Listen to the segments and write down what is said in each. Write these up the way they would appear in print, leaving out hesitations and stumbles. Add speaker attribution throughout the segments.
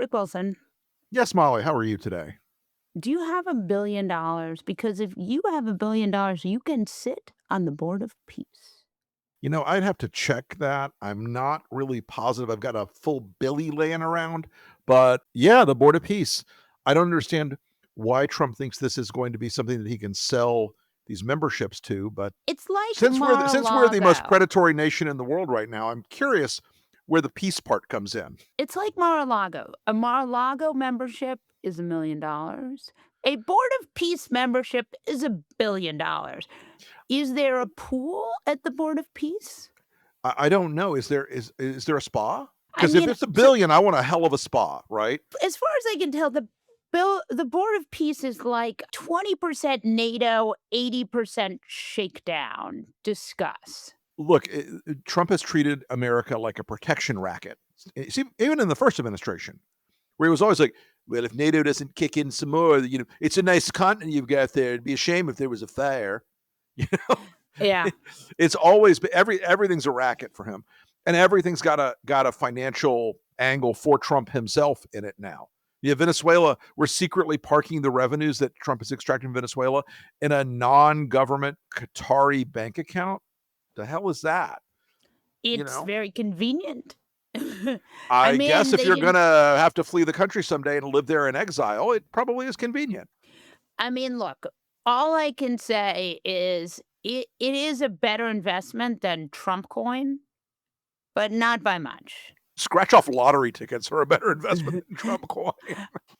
Speaker 1: Rick Wilson,
Speaker 2: Yes, Molly, how are you today?
Speaker 1: do you have $1 billion? Because if you have $1 billion, you can sit on the board of peace.
Speaker 2: I'd have to check that. I'm not really positive. I've got a full Billy laying around, but yeah, the Board of Peace. I don't understand why Trump thinks this is going to be something that he can sell these memberships to, but
Speaker 1: It's like
Speaker 2: since we're the most
Speaker 1: Mar-a-Lago.
Speaker 2: predatory nation in the world right now, I'm curious where the peace part comes in.
Speaker 1: It's like Mar-a-Lago. A Mar-a-Lago membership is $1 million. A board of peace membership is $1 billion. Is there a pool at the board of peace?
Speaker 2: I don't know. Is there a spa?
Speaker 1: I
Speaker 2: Because if
Speaker 1: mean,
Speaker 2: it's a billion, I want a hell of a spa, right?
Speaker 1: as far as I can tell, the Board of Peace is like 20% NATO, 80% shakedown. Discuss.
Speaker 2: Look, Trump has treated America like a protection racket. See, even in the first administration, where he was always like, "Well, if NATO doesn't kick in some more, it's a nice continent you've got there. It'd be a shame if there was a fire." You know,
Speaker 1: Yeah.
Speaker 2: it's always been everything's a racket for him, and everything's got a financial angle for Trump himself in it now. Yeah, Venezuela, we're secretly parking the revenues that Trump is extracting from Venezuela in a non-government Qatari bank account. The hell is that? You
Speaker 1: It's
Speaker 2: know?
Speaker 1: very convenient. I
Speaker 2: I guess
Speaker 1: mean,
Speaker 2: if you're
Speaker 1: they
Speaker 2: gonna have to flee the country someday and live there in exile, it probably is convenient.
Speaker 1: I mean, look, all I can say is it is a better investment than Trump coin, but not by much.
Speaker 2: Scratch off lottery tickets are a better investment than Trump coin.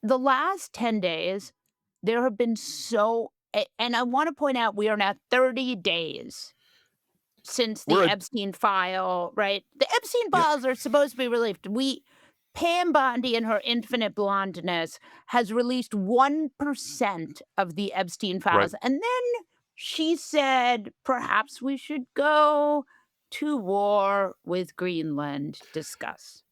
Speaker 1: The last 10 days, there have been and I wanna point out we are now 30 days since
Speaker 2: We're
Speaker 1: the
Speaker 2: a
Speaker 1: Epstein file, right? The Epstein
Speaker 2: Yeah,
Speaker 1: files are supposed to be released. Pam Bondi in her infinite blondness has released 1% of the Epstein
Speaker 2: right.
Speaker 1: files, and then she said, "Perhaps we should go to war with Greenland." Discuss.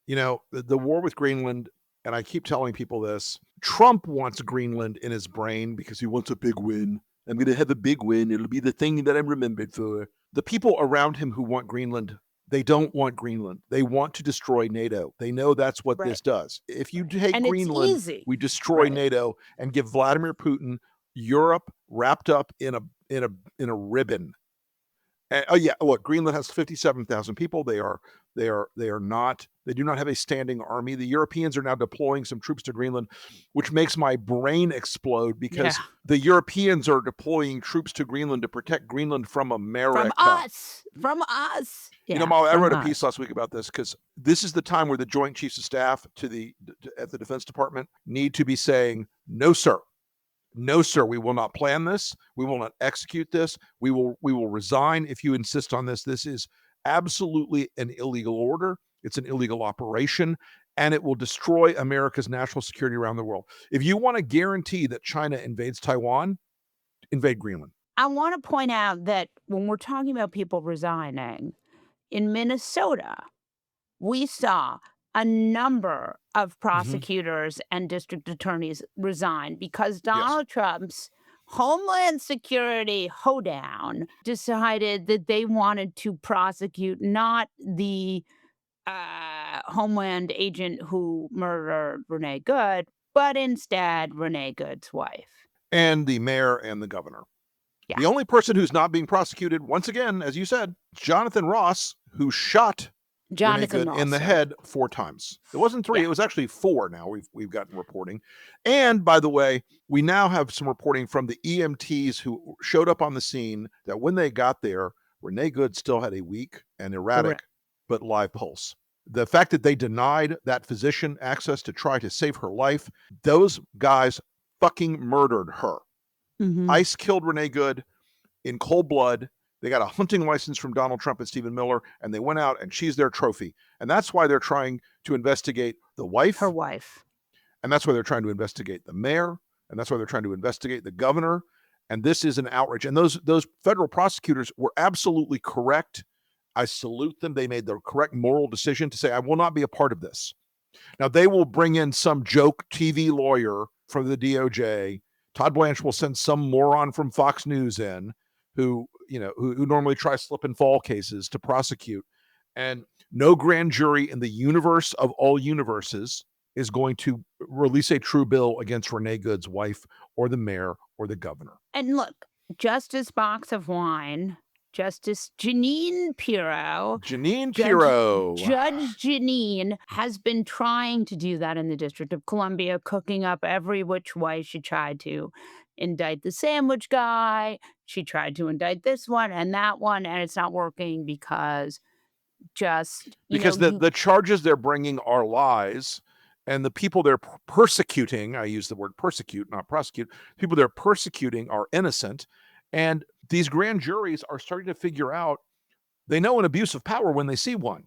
Speaker 2: The war with Greenland, and I keep telling people this, Trump wants Greenland in his brain because he wants a big win. I'm gonna have a big win. It'll be the thing that I'm remembered for. The people around him who want Greenland, they don't want Greenland. They want to destroy NATO. They know that's what
Speaker 1: Right,
Speaker 2: this does. If you take
Speaker 1: and it's
Speaker 2: Greenland,
Speaker 1: easy.
Speaker 2: we destroy
Speaker 1: Right.
Speaker 2: NATO and give Vladimir Putin Europe wrapped up in a ribbon. Oh yeah, look, Greenland has 57,000 people. They do not have a standing army. The Europeans are now deploying some troops to Greenland, which makes my brain explode
Speaker 1: Yeah.
Speaker 2: because the Europeans are deploying troops to Greenland to protect Greenland from
Speaker 1: From
Speaker 2: America.
Speaker 1: us, from us. Yeah,
Speaker 2: Molly, I
Speaker 1: from
Speaker 2: wrote a piece
Speaker 1: us.
Speaker 2: last week about this because this is the time where the Joint Chiefs of Staff at the Defense Department need to be saying, "No, sir. No, sir, we will not plan this. We will not execute this. We will resign if you insist on this. This is absolutely an illegal order. It's an illegal operation, and it will destroy America's national security around the world. If you want to guarantee that China invades Taiwan, invade Greenland."
Speaker 1: I wanna point out that when we're talking about people resigning, in Minnesota, we saw a number of
Speaker 2: Mhm.
Speaker 1: prosecutors and district attorneys resign because
Speaker 2: Yes.
Speaker 1: Donald Trump's Homeland Security hoedown decided that they wanted to prosecute not the Homeland agent who murdered Renee Good, but instead Renee Good's wife.
Speaker 2: And the mayor and the governor.
Speaker 1: Yeah,
Speaker 2: The only person who's not being prosecuted, once again, as you said, Jonathan Ross, who shot Renee
Speaker 1: Jonathan
Speaker 2: Good in the
Speaker 1: Ralston.
Speaker 2: head 4 times. It wasn't 3,
Speaker 1: Yeah,
Speaker 2: it was actually 4 now we've gotten reporting. And by the way, we now have some reporting from the EMTs who showed up on the scene that when they got there, Renee Good still had a weak and
Speaker 1: correct.
Speaker 2: erratic but live pulse. The fact that they denied that physician access to try to save her life, those guys fucking murdered her.
Speaker 1: Mhm.
Speaker 2: ICE killed Renee Good in cold blood. They got a hunting license from Donald Trump and Stephen Miller, and they went out and she's their trophy. And that's why they're trying to investigate the
Speaker 1: Her
Speaker 2: wife,
Speaker 1: wife.
Speaker 2: and that's why they're trying to investigate the mayor, and that's why they're trying to investigate the governor. And this is an outrage. And those federal prosecutors were absolutely correct. I salute them. They made the correct moral decision to say, I will not be a part of this. Now they will bring in some joke TV lawyer from the DOJ. Todd Blanche will send some moron from Fox News in who normally try slip and fall cases to prosecute. And no grand jury in the universe of all universes is going to release a true bill against Renee Good's wife or the mayor or the governor.
Speaker 1: And look, Justice Box of Wine, Justice Janine Pirro,
Speaker 2: Janine
Speaker 1: Judge
Speaker 2: Pirro.
Speaker 1: Judge Janine has been trying to do that in the District of Columbia, cooking up every which way. She tried to indict the sandwich guy. She tried to indict this one and that one, and it's not working because just,
Speaker 2: Because
Speaker 1: you
Speaker 2: the charges they're bringing are lies, and the people they're persecuting, I use the word persecute, not prosecute, people they're persecuting are innocent, and these grand juries are starting to figure out they know an abuse of power when they see one.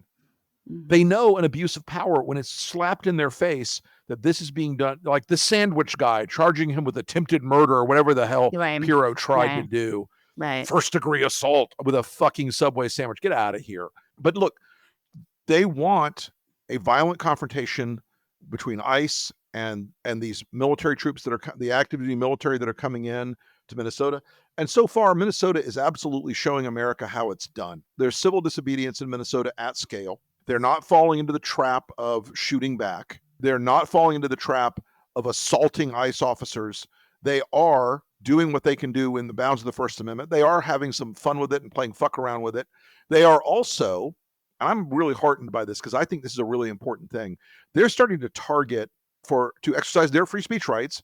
Speaker 2: They know an abuse of power when it's slapped in their face that this is being done, like the sandwich guy charging him with attempted murder or whatever the hell
Speaker 1: Right,
Speaker 2: Pirro tried to
Speaker 1: right,
Speaker 2: do.
Speaker 1: right.
Speaker 2: First degree assault with a fucking Subway sandwich. Get out of here. But look, they want a violent confrontation between ICE and these military troops that are the active duty military that are coming in to Minnesota. And so far, Minnesota is absolutely showing America how it's done. There's civil disobedience in Minnesota at scale. They're not falling into the trap of shooting back. They're not falling into the trap of assaulting ICE officers. They are doing what they can do in the bounds of the First Amendment. They are having some fun with it and playing fuck around with it. They are also, I'm really heartened by this because I think this is a really important thing. They're starting to target to exercise their free speech rights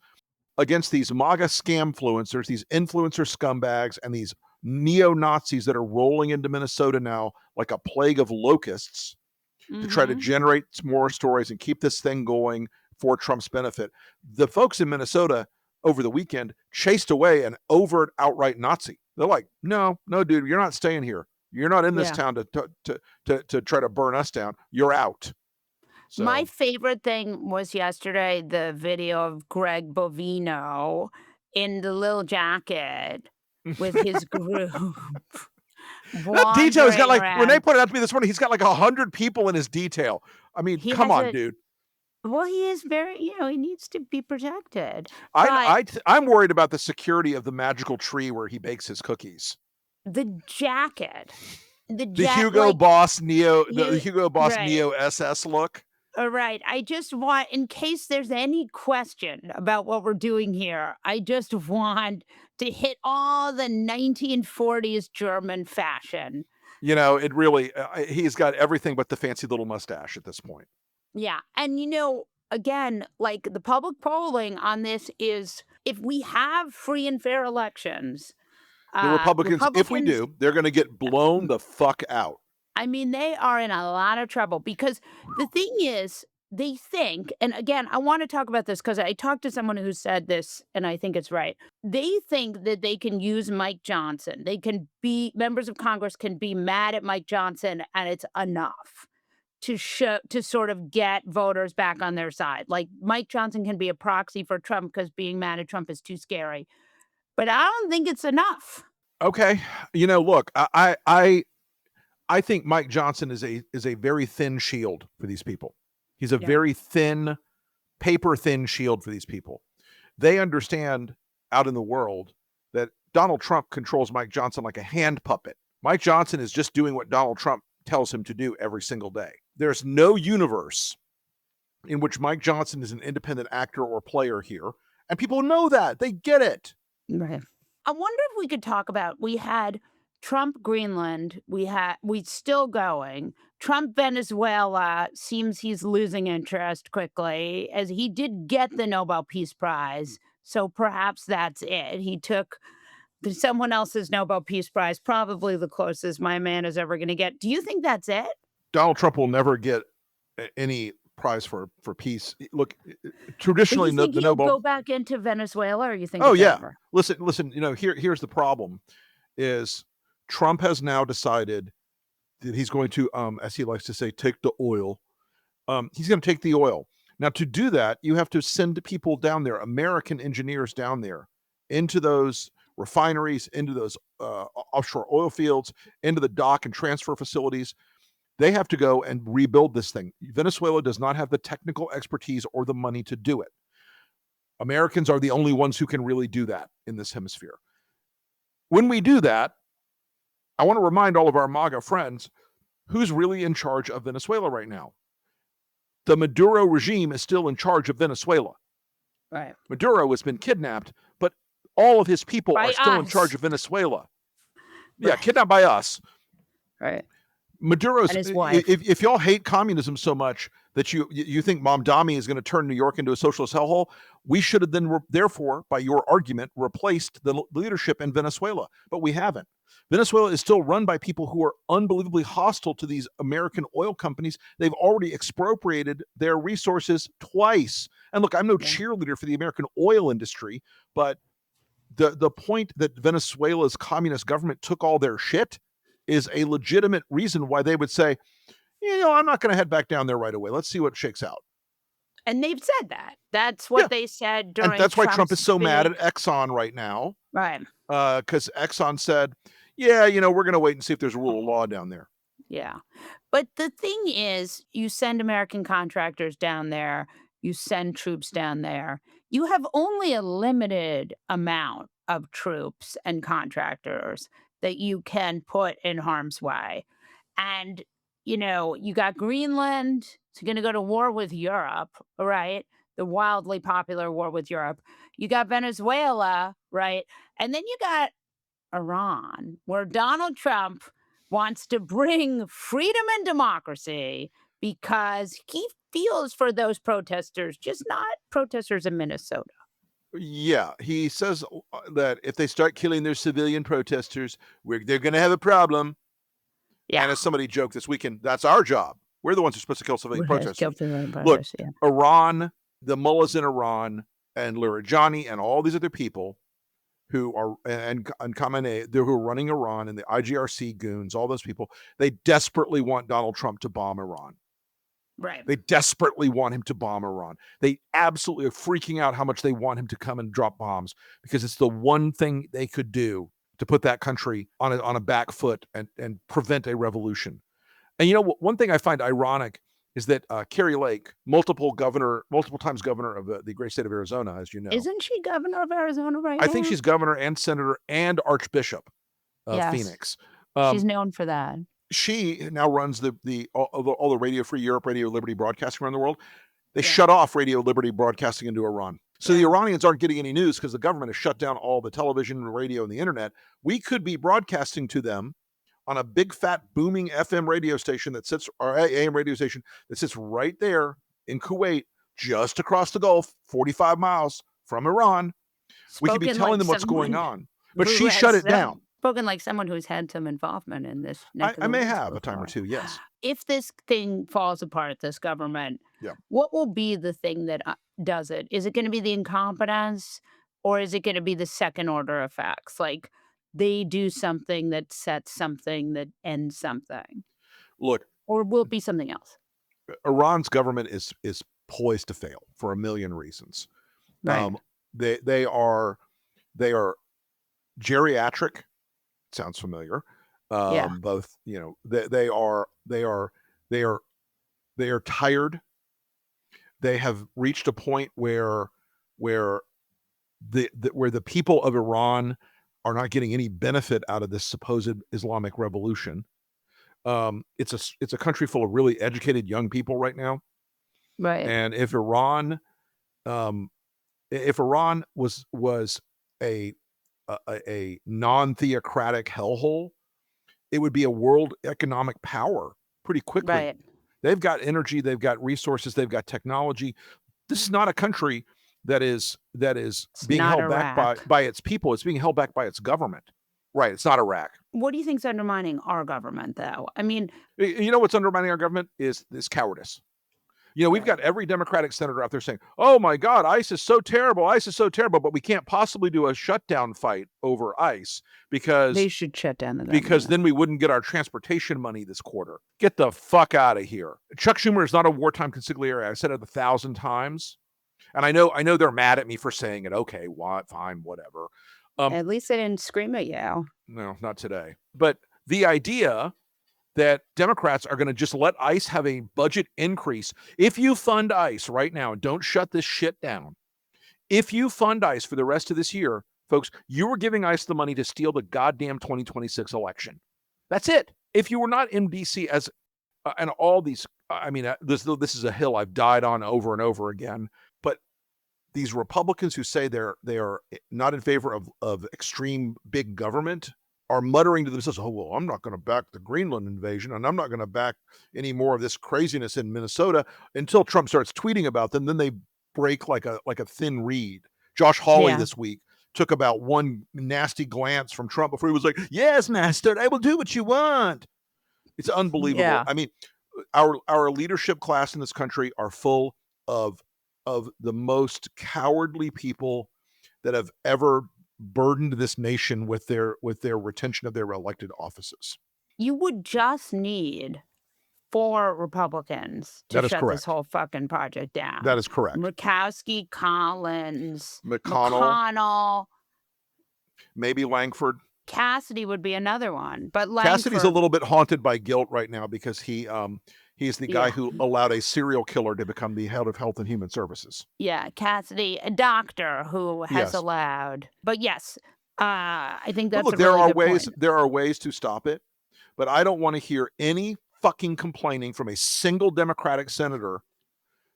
Speaker 2: against these MAGA scamfluencers, these influencer scumbags, and these neo-Nazis that are rolling into Minnesota now like a plague of locusts to try to generate more stories and keep this thing going for Trump's benefit. The folks in Minnesota over the weekend chased away an overt, outright Nazi. They're like, no, dude, you're not staying here. You're not in this
Speaker 1: Yeah.
Speaker 2: town to try to burn us down. You're out. So
Speaker 1: My favorite thing was yesterday, the video of Greg Bovino in the little jacket with his group
Speaker 2: that detail, he's got
Speaker 1: wandering
Speaker 2: like, Renee
Speaker 1: around.
Speaker 2: pointed out to me this morning, he's got like 100 people in his detail. I mean,
Speaker 1: He
Speaker 2: come
Speaker 1: has
Speaker 2: on,
Speaker 1: a
Speaker 2: dude.
Speaker 1: well, he is very, he needs to be protected. But
Speaker 2: I'm worried about the security of the magical tree where he bakes his cookies.
Speaker 1: the jacket,
Speaker 2: The Hugo
Speaker 1: like
Speaker 2: Boss Neo, the
Speaker 1: you,
Speaker 2: Hugo Boss
Speaker 1: right.
Speaker 2: Neo SS look.
Speaker 1: Right. I just want, in case there's any question about what we're doing here, I just want to hit all the 1940s German fashion.
Speaker 2: It really, he's got everything but the fancy little mustache at this point.
Speaker 1: Yeah. And, again, like the public polling on this is if we have free and fair elections,
Speaker 2: The Republicans, if we
Speaker 1: Republicans,
Speaker 2: do, they're going to get blown the fuck out.
Speaker 1: I mean, they are in a lot of trouble because the thing is, they think, and again, I want to talk about this because I talked to someone who said this, and I think it's right. They think that they can use Mike Johnson. Members of Congress can be mad at Mike Johnson, and it's enough to sort of get voters back on their side. Like Mike Johnson can be a proxy for Trump because being mad at Trump is too scary. But I don't think it's enough.
Speaker 2: Okay, look, I think Mike Johnson is a very thin shield for these people. He's a
Speaker 1: Yeah.
Speaker 2: very thin, paper thin shield for these people. They understand out in the world that Donald Trump controls Mike Johnson like a hand puppet. Mike Johnson is just doing what Donald Trump tells him to do every single day. There's no universe in which Mike Johnson is an independent actor or player here. And people know that. They get it.
Speaker 1: Right. I wonder if we could talk about we had Trump Greenland, we still going. Trump Venezuela seems he's losing interest quickly as he did get the Nobel Peace Prize. So perhaps that's it. He took someone else's Nobel Peace Prize, probably the closest my man is ever going to get. Do you think that's it?
Speaker 2: Donald Trump will never get any prize for peace. Look,
Speaker 1: But
Speaker 2: traditionally,
Speaker 1: you think
Speaker 2: the
Speaker 1: he'll
Speaker 2: Nobel.
Speaker 1: go back into Venezuela, or you think
Speaker 2: Oh
Speaker 1: it's
Speaker 2: yeah.
Speaker 1: over?
Speaker 2: Listen. Here's the problem: is Trump has now decided that he's going to, as he likes to say, take the oil. He's going to take the oil. Now, to do that, you have to send people down there, American engineers down there, into those refineries, into those offshore oil fields, into the dock and transfer facilities. They have to go and rebuild this thing. Venezuela does not have the technical expertise or the money to do it. Americans are the only ones who can really do that in this hemisphere. When we do that, I want to remind all of our MAGA friends who's really in charge of Venezuela right now. The Maduro regime is still in charge of Venezuela.
Speaker 1: Right.
Speaker 2: Maduro has been kidnapped, but all of his people
Speaker 1: By
Speaker 2: are still in charge
Speaker 1: us.
Speaker 2: of Venezuela. Yeah,
Speaker 1: Right.
Speaker 2: kidnapped by us.
Speaker 1: Right.
Speaker 2: Maduro's,
Speaker 1: And his wife.
Speaker 2: if y'all hate communism so much that you think Mamdani is going to turn New York into a socialist hellhole, we should have then, therefore, by your argument, replaced the leadership in Venezuela. But we haven't. Venezuela is still run by people who are unbelievably hostile to these American oil companies. They've already expropriated their resources twice. And look, I'm no cheerleader for the American oil industry, but the point that Venezuela's communist government took all their shit is a legitimate reason why they would say, I'm not going to head back down there right away. Let's see what shakes out.
Speaker 1: And they've said that. That's what they said during
Speaker 2: And that's why Trump is
Speaker 1: Trump's
Speaker 2: so mad
Speaker 1: big-
Speaker 2: at Exxon right now.
Speaker 1: Right.
Speaker 2: Because Exxon said, we're going to wait and see if there's a rule of law down there.
Speaker 1: Yeah. But the thing is, you send American contractors down there, you send troops down there. You have only a limited amount of troops and contractors that you can put in harm's way. And, you got Greenland. It's going to go to war with Europe, right? The wildly popular war with Europe. You got Venezuela, right? And then you got Iran, where Donald Trump wants to bring freedom and democracy because he feels for those protesters, just not protesters in Minnesota.
Speaker 2: Yeah, he says that if they start killing their civilian protesters, they're going to have a problem.
Speaker 1: Yeah.
Speaker 2: And as somebody joked this weekend, that's our job. We're the ones who are supposed to kill civilian protesters. Look,
Speaker 1: Yeah.
Speaker 2: Iran, the mullahs in Iran, and Larijani, and all these other people who are, and Khamenei, who are running Iran, and the IGRC goons, all those people, they desperately want Donald Trump to bomb Iran.
Speaker 1: Right.
Speaker 2: They desperately want him to bomb Iran. They absolutely are freaking out how much they want him to come and drop bombs, because it's the one thing they could do to put that country on a back foot and prevent a revolution. And one thing I find ironic is that Carrie Lake, multiple times governor of the great state of Arizona, as you know.
Speaker 1: Isn't she governor of Arizona right now?
Speaker 2: I think she's governor and senator and archbishop of Phoenix.
Speaker 1: She's known for that.
Speaker 2: She now runs all the Radio Free Europe, Radio Liberty broadcasting around the world. They shut off Radio Liberty broadcasting into Iran. So the Iranians aren't getting any news because the government has shut down all the television, radio, and the internet. We could be broadcasting to them on a big, fat, booming FM radio station or AM radio station that sits right there in Kuwait, just across the Gulf, 45 miles from Iran. We could be telling them what's going on. But she shut it down.
Speaker 1: Spoken like someone who's had some involvement in this.
Speaker 2: I may have a time or two, yes.
Speaker 1: If this thing falls apart, this government, what will be the thing that does it? Is it going to be the incompetence, or is it going to be the second order effects? Like they do something that sets something that ends something.
Speaker 2: Look.
Speaker 1: Or will it be something else?
Speaker 2: Iran's government is poised to fail for a million reasons.
Speaker 1: Right.
Speaker 2: They are geriatric. Sounds familiar. Both, they are tired. They have reached a point where the people of Iran are not getting any benefit out of this supposed Islamic revolution. It's a country full of really educated young people right now.
Speaker 1: Right.
Speaker 2: And if Iran was a non-theocratic hellhole, it would be a world economic power pretty quickly.
Speaker 1: Right.
Speaker 2: They've got energy, they've got resources, they've got technology. This is not a country that is being held back by its people. It's being held back by its government. Right. It's not Iraq.
Speaker 1: What do you think's undermining our government, though? I mean,
Speaker 2: what's undermining our government is this cowardice. We've got every Democratic senator out there saying, "Oh my God, ICE is so terrible. ICE is so terrible," but we can't possibly do a shutdown fight over ICE because
Speaker 1: they should shut down the government.
Speaker 2: Because then we wouldn't get our transportation money this quarter. Get the fuck out of here. Chuck Schumer is not a wartime consigliere. I said it 1,000 times, and I know they're mad at me for saying it. Okay, fine, whatever.
Speaker 1: At least they didn't scream at you.
Speaker 2: No, not today. But the idea that Democrats are going to just let ICE have a budget increase. If you fund ICE right now and don't shut this shit down, if you fund ICE for the rest of this year, folks, you were giving ICE the money to steal the goddamn 2026 election. That's it. If you were not in DC and all these I mean, this is a hill I've died on over and over again. But these Republicans who say they are not in favor of extreme big government are muttering to themselves, "Oh well, I'm not going to back the Greenland invasion, and I'm not going to back any more of this craziness in Minnesota," until Trump starts tweeting about them. Then they break like a thin reed. Josh Hawley
Speaker 1: Yeah.
Speaker 2: this week took about one nasty glance from Trump before he was like, "Yes, master, I will do what you want." It's unbelievable.
Speaker 1: Yeah.
Speaker 2: I mean, our leadership class in this country are full of the most cowardly people that have ever burdened this nation with their retention of their elected offices.
Speaker 1: You would just need 4 Republicans to
Speaker 2: That is
Speaker 1: shut this
Speaker 2: correct.
Speaker 1: whole fucking project down.
Speaker 2: That is correct.
Speaker 1: Murkowski, Collins,
Speaker 2: McConnell,
Speaker 1: McConnell,
Speaker 2: maybe Langford.
Speaker 1: Cassidy would be another one, but
Speaker 2: Cassidy's a
Speaker 1: Langford,
Speaker 2: little bit haunted by guilt right now because he's the guy
Speaker 1: yeah,
Speaker 2: who allowed a serial killer to become the head of Health and Human Services.
Speaker 1: yeah, Cassidy, a doctor who has
Speaker 2: Yes.
Speaker 1: allowed, but yes, I think
Speaker 2: But
Speaker 1: that's
Speaker 2: look,
Speaker 1: a really good point.
Speaker 2: there are ways to stop it, but I don't want to hear any fucking complaining from a single Democratic senator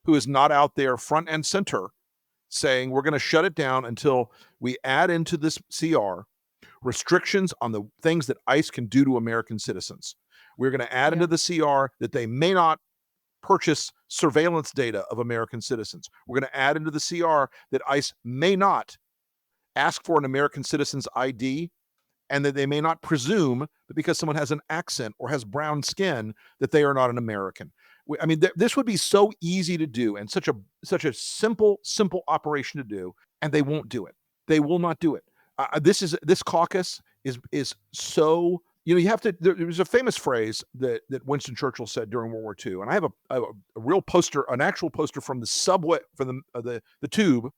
Speaker 2: who is not out there front and center saying we're going to shut it down until we add into this CR restrictions on the things that ICE can do to American citizens. We're going to add into
Speaker 1: Yeah,
Speaker 2: the CR that they may not purchase surveillance data of American citizens. We're going to add into the CR that ICE may not ask for an American citizen's ID, and that they may not presume that because someone has an accent or has brown skin that they are not an American. I mean, this would be so easy to do and such a simple operation to do, and they won't do it. They will not do it. This caucus is so, you know, you have to. There's a famous phrase that Winston Churchill said during World War II, and I have a real poster, an actual poster from the subway, from the tube.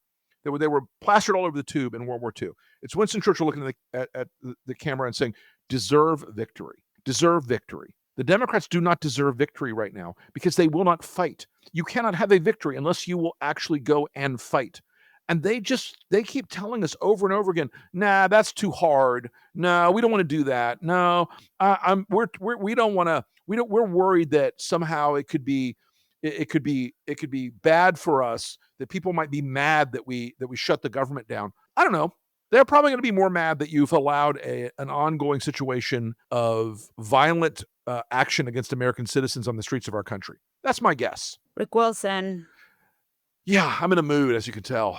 Speaker 2: They were plastered all over the tube in World War II. It's Winston Churchill looking at the camera and saying, "Deserve victory. Deserve victory." The Democrats do not deserve victory right now because they will not fight. You cannot have a victory unless you will actually go and fight. And they keep telling us over and over again, "Nah, that's too hard. No, we don't want to do that. No, we don't want to. We're worried that somehow it could be bad for us, that people might be mad that we shut the government down." I don't know. They're probably going to be more mad that you've allowed an ongoing situation of violent action against American citizens on the streets of our country. That's my guess.
Speaker 1: Rick Wilson.
Speaker 2: Yeah, I'm in a mood, as you can tell.